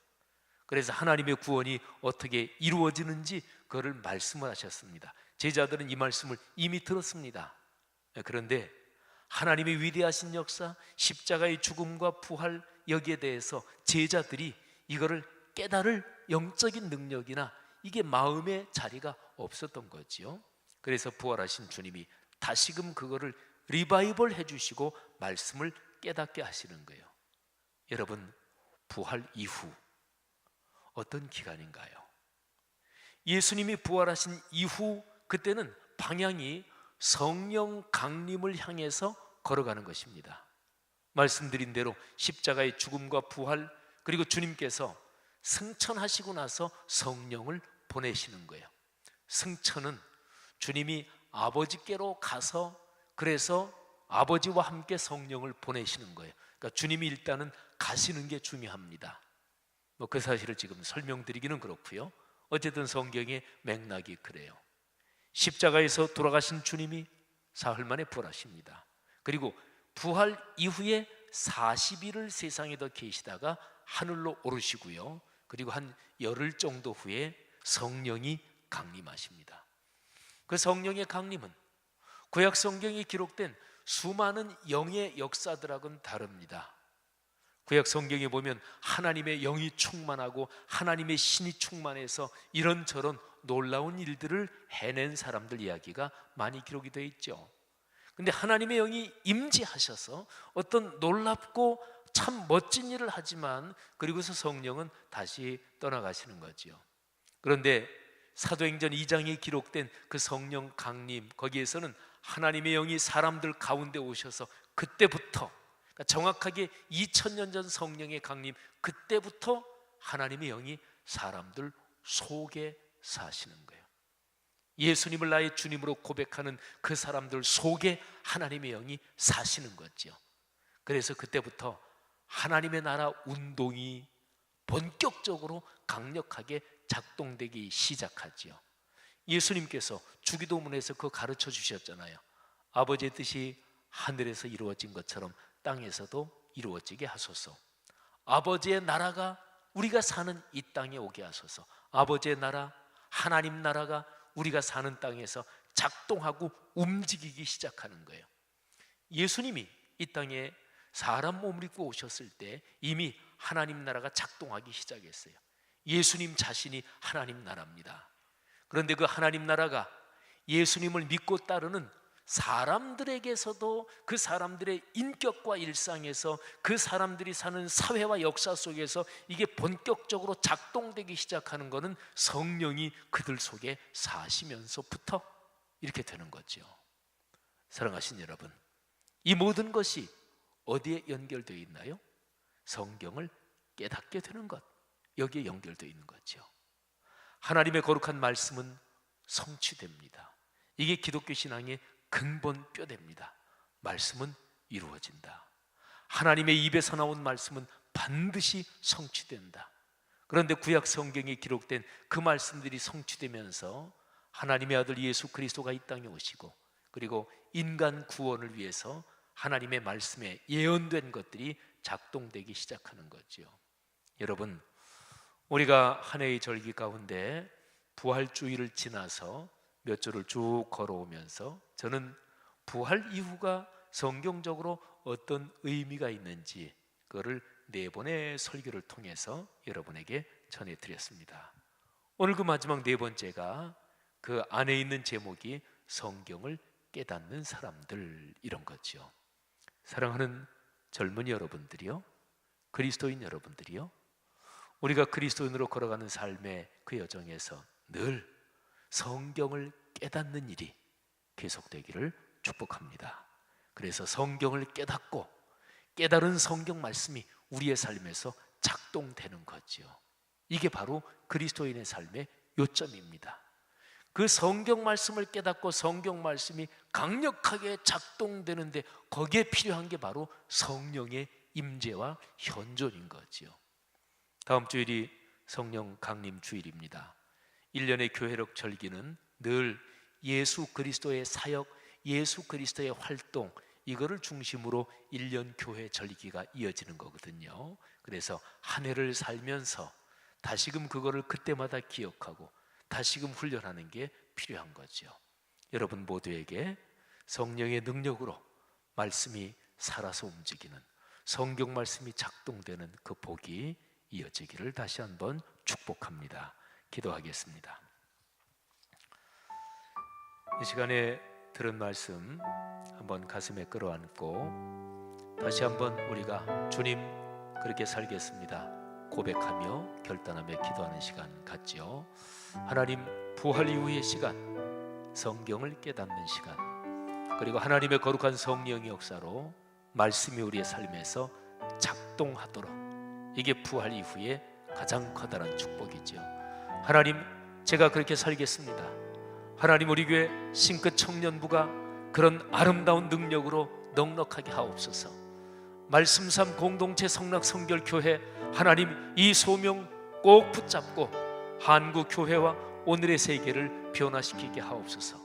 그래서 하나님의 구원이 어떻게 이루어지는지 그거를 말씀을 하셨습니다. 제자들은 이 말씀을 이미 들었습니다. 그런데 하나님의 위대하신 역사, 십자가의 죽음과 부활, 여기에 대해서 제자들이 이거를 깨달을 영적인 능력이나 이게 마음의 자리가 없었던 거지요. 그래서 부활하신 주님이 다시금 그거를 리바이벌 해주시고 말씀을 깨닫게 하시는 거예요. 여러분, 부활 이후 어떤 기간인가요? 예수님이 부활하신 이후 그때는 방향이 성령 강림을 향해서 걸어가는 것입니다. 말씀드린 대로 십자가의 죽음과 부활, 그리고 주님께서 승천하시고 나서 성령을 보내시는 거예요. 승천은 주님이 아버지께로 가서 그래서 아버지와 함께 성령을 보내시는 거예요. 그러니까 주님이 일단은 가시는 게 중요합니다. 그 사실을 지금 설명드리기는 그렇고요. 어쨌든 성경의 맥락이 그래요. 십자가에서 돌아가신 주님이 사흘 만에 부활하십니다. 그리고 부활 이후에 40일을 세상에 더 계시다가 하늘로 오르시고요. 그리고 한 열흘 정도 후에 성령이 강림하십니다. 그 성령의 강림은 구약 성경에 기록된 수많은 영의 역사들하고는 다릅니다. 구약 성경에 보면 하나님의 영이 충만하고 하나님의 신이 충만해서 이런저런 놀라운 일들을 해낸 사람들 이야기가 많이 기록이 되어 있죠. 근데 하나님의 영이 임재하셔서 어떤 놀랍고 참 멋진 일을 하지만 그리고서 성령은 다시 떠나가시는 거지요. 그런데 사도행전 2장에 기록된 그 성령 강림, 거기에서는 하나님의 영이 사람들 가운데 오셔서 그때부터, 그러니까 정확하게 2000년 전 성령의 강림, 그때부터 하나님의 영이 사람들 속에 사시는 거예요. 예수님을 나의 주님으로 고백하는 그 사람들 속에 하나님의 영이 사시는 거죠. 그래서 그때부터 하나님의 나라 운동이 본격적으로 강력하게 작동되기 시작하지요. 예수님께서 주기도문에서 그거 가르쳐 주셨잖아요. 아버지의 뜻이 하늘에서 이루어진 것처럼 땅에서도 이루어지게 하소서. 아버지의 나라가 우리가 사는 이 땅에 오게 하소서. 아버지의 나라, 하나님 나라가 우리가 사는 땅에서 작동하고 움직이기 시작하는 거예요. 예수님이 이 땅에 사람 몸을 입고 오셨을 때 이미 하나님 나라가 작동하기 시작했어요. 예수님 자신이 하나님 나라입니다. 그런데 그 하나님 나라가 예수님을 믿고 따르는 사람들에게서도 그 사람들의 인격과 일상에서 그 사람들이 사는 사회와 역사 속에서 이게 본격적으로 작동되기 시작하는 것은 성령이 그들 속에 사시면서부터 이렇게 되는 거죠. 사랑하신 여러분, 이 모든 것이 어디에 연결되어 있나요? 성경을 깨닫게 되는 것, 여기에 연결되어 있는 거죠. 하나님의 거룩한 말씀은 성취됩니다. 이게 기독교 신앙의 근본 뼈대입니다. 말씀은 이루어진다. 하나님의 입에서 나온 말씀은 반드시 성취된다. 그런데 구약 성경에 기록된 그 말씀들이 성취되면서 하나님의 아들 예수 그리스도가 이 땅에 오시고 그리고 인간 구원을 위해서 하나님의 말씀에 예언된 것들이 작동되기 시작하는 거죠. 여러분, 우리가 한 해의 절기 가운데 부활주일을 지나서 몇 주를 쭉 걸어오면서 저는 부활 이후가 성경적으로 어떤 의미가 있는지 그거를 4번의 설교를 통해서 여러분에게 전해드렸습니다. 오늘 그 마지막 4번째가 그 안에 있는 제목이 성경을 깨닫는 사람들, 이런 거죠. 사랑하는 젊은이 여러분들이요, 그리스도인 여러분들이요, 우리가 그리스도인으로 걸어가는 삶의 그 여정에서 늘 성경을 깨닫는 일이 계속되기를 축복합니다. 그래서 성경을 깨닫고 깨달은 성경 말씀이 우리의 삶에서 작동되는 거죠. 이게 바로 그리스도인의 삶의 요점입니다. 그 성경 말씀을 깨닫고 성경 말씀이 강력하게 작동되는데 거기에 필요한 게 바로 성령의 임재와 현존인 거죠. 다음 주일이 성령 강림 주일입니다. 1년의 교회력 절기는 늘 예수 그리스도의 사역, 예수 그리스도의 활동, 이거를 중심으로 1년 교회 절기가 이어지는 거거든요. 그래서 한 해를 살면서 다시금 그거를 그때마다 기억하고 다시금 훈련하는 게 필요한 거죠. 여러분 모두에게 성령의 능력으로 말씀이 살아서 움직이는, 성경 말씀이 작동되는 그 복이 이어지기를 다시 한번 축복합니다. 기도하겠습니다. 이 시간에 들은 말씀 한번 가슴에 끌어안고 다시 한번 우리가 주님 그렇게 살겠습니다 고백하며 결단하며 기도하는 시간 갖지요. 하나님 부활 이후의 시간, 성경을 깨닫는 시간, 그리고 하나님의 거룩한 성령의 역사로 말씀이 우리의 삶에서 작동하도록, 이게 부활 이후의 가장 커다란 축복이죠. 하나님 제가 그렇게 살겠습니다. 하나님 우리 교회 싱크 청년부가 그런 아름다운 능력으로 넉넉하게 하옵소서. 말씀삼 공동체 성락 성결교회 하나님 이 소명 꼭 붙잡고 한국 교회와 오늘의 세계를 변화시키게 하옵소서.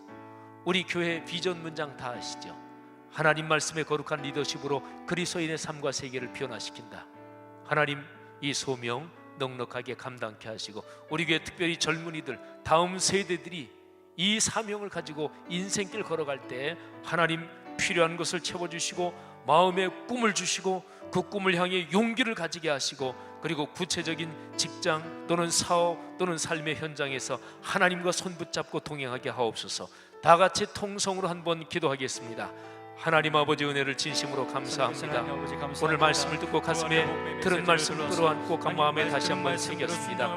우리 교회 비전 문장 다 아시죠? 하나님 말씀의 거룩한 리더십으로 그리스도인의 삶과 세계를 변화시킨다. 하나님 이 소명 넉넉하게 감당케 하시고 우리 교회 특별히 젊은이들 다음 세대들이 이 사명을 가지고 인생길 걸어갈 때 하나님 필요한 것을 채워주시고 마음에 꿈을 주시고 그 꿈을 향해 용기를 가지게 하시고 그리고 구체적인 직장 또는 사업 또는 삶의 현장에서 하나님과 손 붙잡고 동행하게 하옵소서. 다 같이 통성으로 한번 기도하겠습니다. 하나님 아버지 은혜를 진심으로 감사합니다. 오늘 말씀을 듣고 가슴에 들은 말씀을 끌어안고 그 마음에 다시 한번 새겼습니다.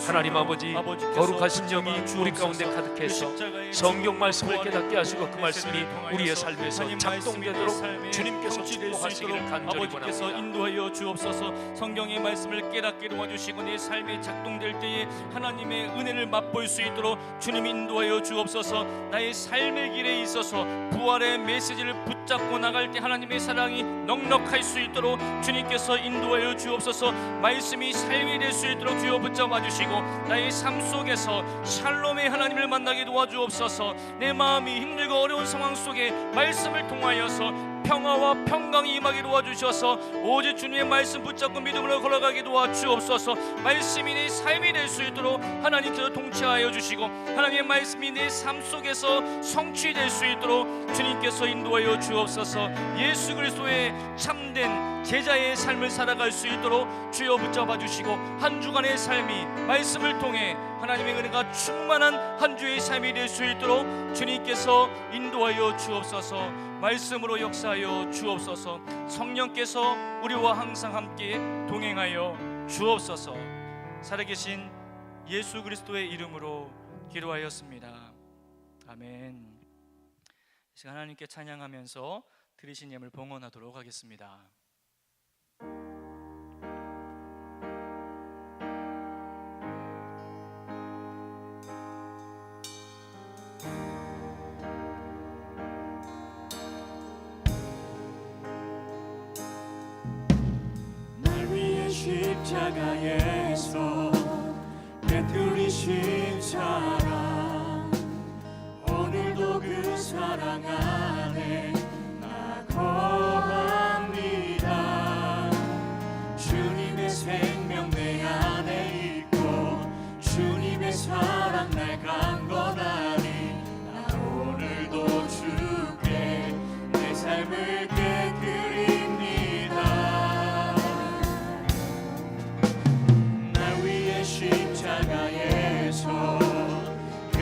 하나님 아버지 거룩하신 영이 우리 가운데 가득해서 성경 말씀을 깨닫게 하시고 그 말씀이 우리의 삶에서 작동되도록 주님께서 축복하시기를 간절히 아버지께서 원합니다. 인도하여 주옵소서. 성경의 말씀을 깨닫게 도와주시고 내 삶에 작동될 때에 하나님의 은혜를 맛볼 수 있도록 주님 인도하여 주옵소서. 나의 삶의 길에 있어서 부활의 메시지를 붙잡고 나갈 때 하나님의 사랑이 넉넉할 수 있도록 주님께서 인도하여 주옵소서. 말씀이 삶이 될 수 있도록 주여 붙잡아 주시고 나의 삶 속에서 샬롬의 하나님을 만나게 도와주옵소서. 내 마음이 힘들고 어려운 상황 속에 말씀을 통하여서 평화와 평강이 임하게 도와주셔서 오직 주님의 말씀 붙잡고 믿음으로 걸어가게 도와주옵소서. 말씀이 내 삶이 될 수 있도록 하나님께서 통치하여 주시고 하나님의 말씀이 내 삶 속에서 성취될 수 있도록 주님께서 인도하여 주옵소서. 예수 그리스도의 참된 제자의 삶을 살아갈 수 있도록 주여 붙잡아 주시고 한 주간의 삶이 말씀을 통해 하나님의 은혜가 충만한 한 주의 삶이 될 수 있도록 주님께서 인도하여 주옵소서. 말씀으로 역사하여 주옵소서. 성령께서 우리와 항상 함께 동행하여 주옵소서. 살아계신 예수 그리스도의 이름으로 기도하였습니다. 아멘. 이 시간 하나님께 찬양하면서 드리신 예물 봉헌하도록 하겠습니다. 십자가에서 베풀이신 사랑 오늘도 그 사랑 안에 나 거합니다. 주님의 생명 내 안에 있고 주님의 사랑 날 강건하니 나 오늘도 주께 내 삶을 깨뜨립니다. 십자가에서 그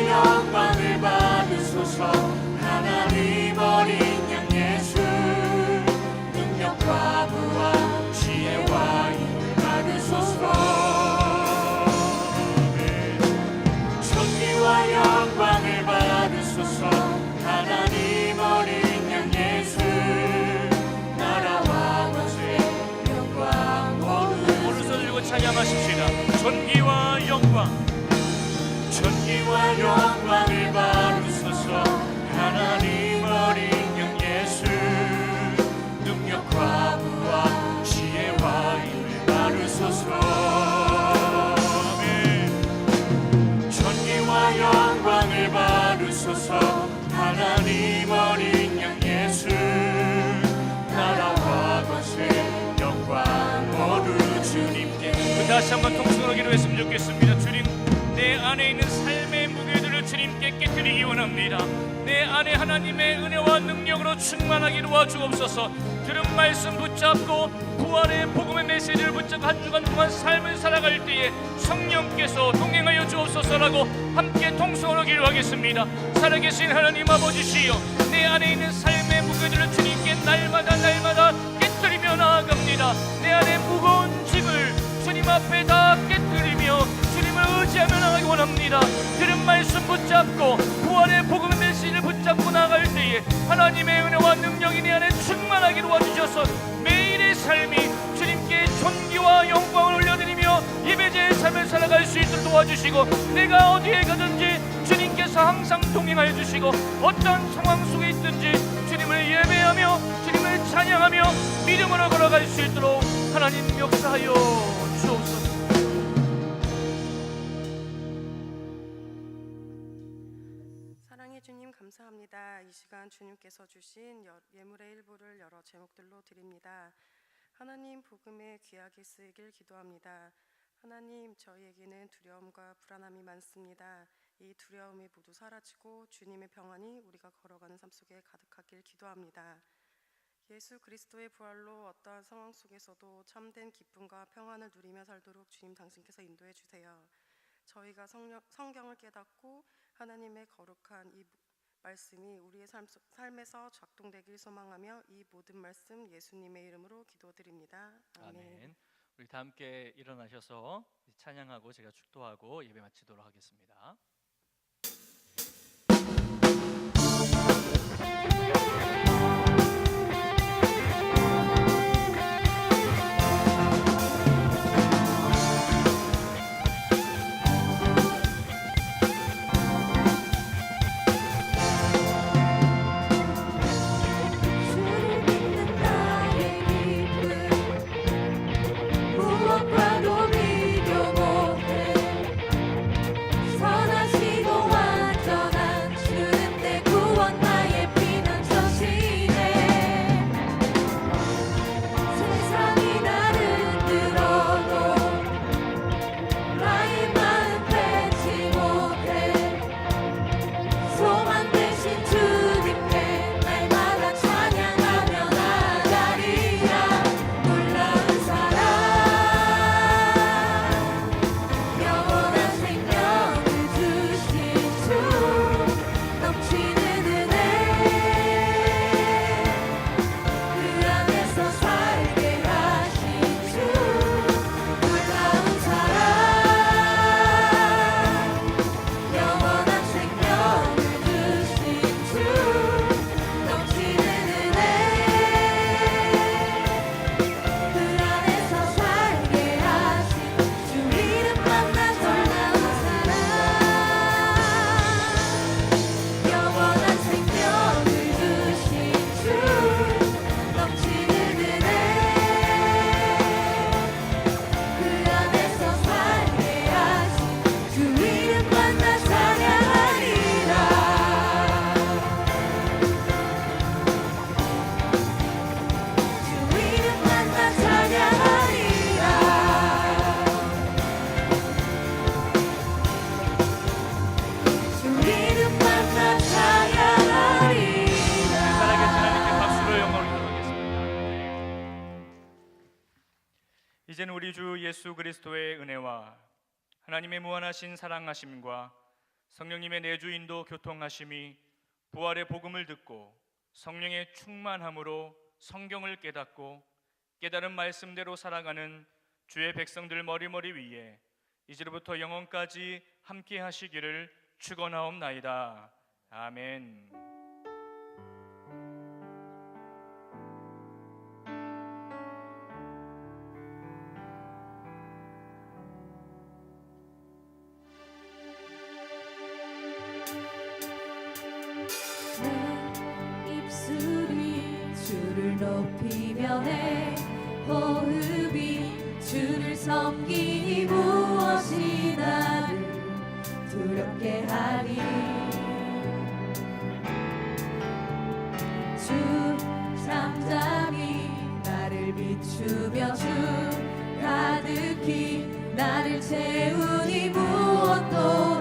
영광을 받으소서. 하나님 어린 양 예수 능력과 부와 지혜와 힘을 받으소서. 존귀와 영광을 받으소서. 하나님 어린 양 예수 나라와 권세 영광 모두 오른손 들고 찬양하십시다. 존귀와 영광, 존귀와 영광을 받으소서. 하나님 어린 양 예수 능력과 부와 지혜와 힘을 받으소서. 아멘. 존귀와 영광을 받으소서. 하나님 어린 양 예수 나라와 권세 영광 모두 주님께. 다시 한번 통성으로 기도했으면 좋겠습니다. 주님, 내 안에 있는 삶의 무게들을 주님께 깨뜨리기 원합니다. 내 안에 하나님의 은혜와 능력으로 충만하게 도와주옵소서. 들은 말씀 붙잡고 부활의 복음의 메시지를 붙잡고 한 주간 동안 삶을 살아갈 때에 성령께서 동행하여 주옵소서라고 함께 통성으로 기도하겠습니다. 살아계신 하나님 아버지시여, 내 안에 있는 삶의 무게들을 주님께 날마다 깨뜨리며 나아갑니다. 내 안에 무거운 짐을 주님 앞에 다 깨뜨리며 주님을 의지하며 나가기 원합니다. 들은 말씀 붙잡고 부활의 복음의 메시지를 붙잡고 나갈 때에 하나님의 은혜와 능력이 내 안에 충만하게 도와주셔서 매일의 삶이 주님께 존귀와 영광을 올려드리며 예배자의 삶을 살아갈 수 있도록 도와주시고, 내가 어디에 가든지 주님께서 항상 동행하여 주시고, 어떤 상황 속에 있든지 주님을 예배하며 주님을 찬양하며 믿음으로 걸어갈 수 있도록 하나님 역사하여 주옵소서. 사랑해 주님 감사합니다. 이 시간 주님께서 주신 예물의 일부를 여러 제목들로 드립니다. 하나님 복음에 귀하게 쓰이길 기도합니다. 하나님, 저희에게는 두려움과 불안함이 많습니다. 이 두려움이 모두 사라지고 주님의 평안이 우리가 걸어가는 삶 속에 가득하길 기도합니다. 예수 그리스도의 부활로 어떠한 상황 속에서도 참된 기쁨과 평안을 누리며 살도록 주님 당신께서 인도해 주세요. 저희가 성경을 깨닫고 하나님의 거룩한 이 말씀이 우리의 삶에서 작동되길 소망하며 이 모든 말씀 예수님의 이름으로 기도드립니다. 아멘. 아멘. 우리 다 함께 일어나셔서 찬양하고 제가 축도하고 예배 마치도록 하겠습니다. 무엇과도 비교 못해 선하시고 완전한 주님 내 구원 나의 피난처시네. 세상이 나를 들어도 나의 마음 빼지 못해 소망 되신 주님께 날마다 찬양하며 나가리라. 놀라운 사랑 영원한 생명을 주신 주 넘치는 은혜 그 안에서 살게 하신 주 놀라운 사랑 영원한 생명을 주신 주 넘치는 은혜 그 안에서 살게 하신 주 이름 만나 놀라운 사랑 영원한 생명을 주신 주 넘치는 은혜 그 안에서 살게 하신 주 이름 만나 찬양하리라. 주 이름 만나 찬양하리라. 주 이름 만나 찬양하리라. 살아계신 하나님께 박수로 영광을 돌리겠습니다. 이제는 우리 주 예수 그리스도의 은혜와 하나님의 무한하신 사랑하심과 성령님의 내주인도 교통하심이 부활의 복음을 듣고 성령의 충만함으로 성경을 깨닫고 깨달은 말씀대로 살아가는 주의 백성들 머리머리 위에 이제로부터 영원까지 함께 하시기를 축원하옵나이다. 아멘. 내 입술이 주를 높이며 내 호흡이 주를 섬기니 무엇이 나를 두렵게 하리. 주 잠잠히 나를 비추며 주 가득히 나를 채우니 무엇도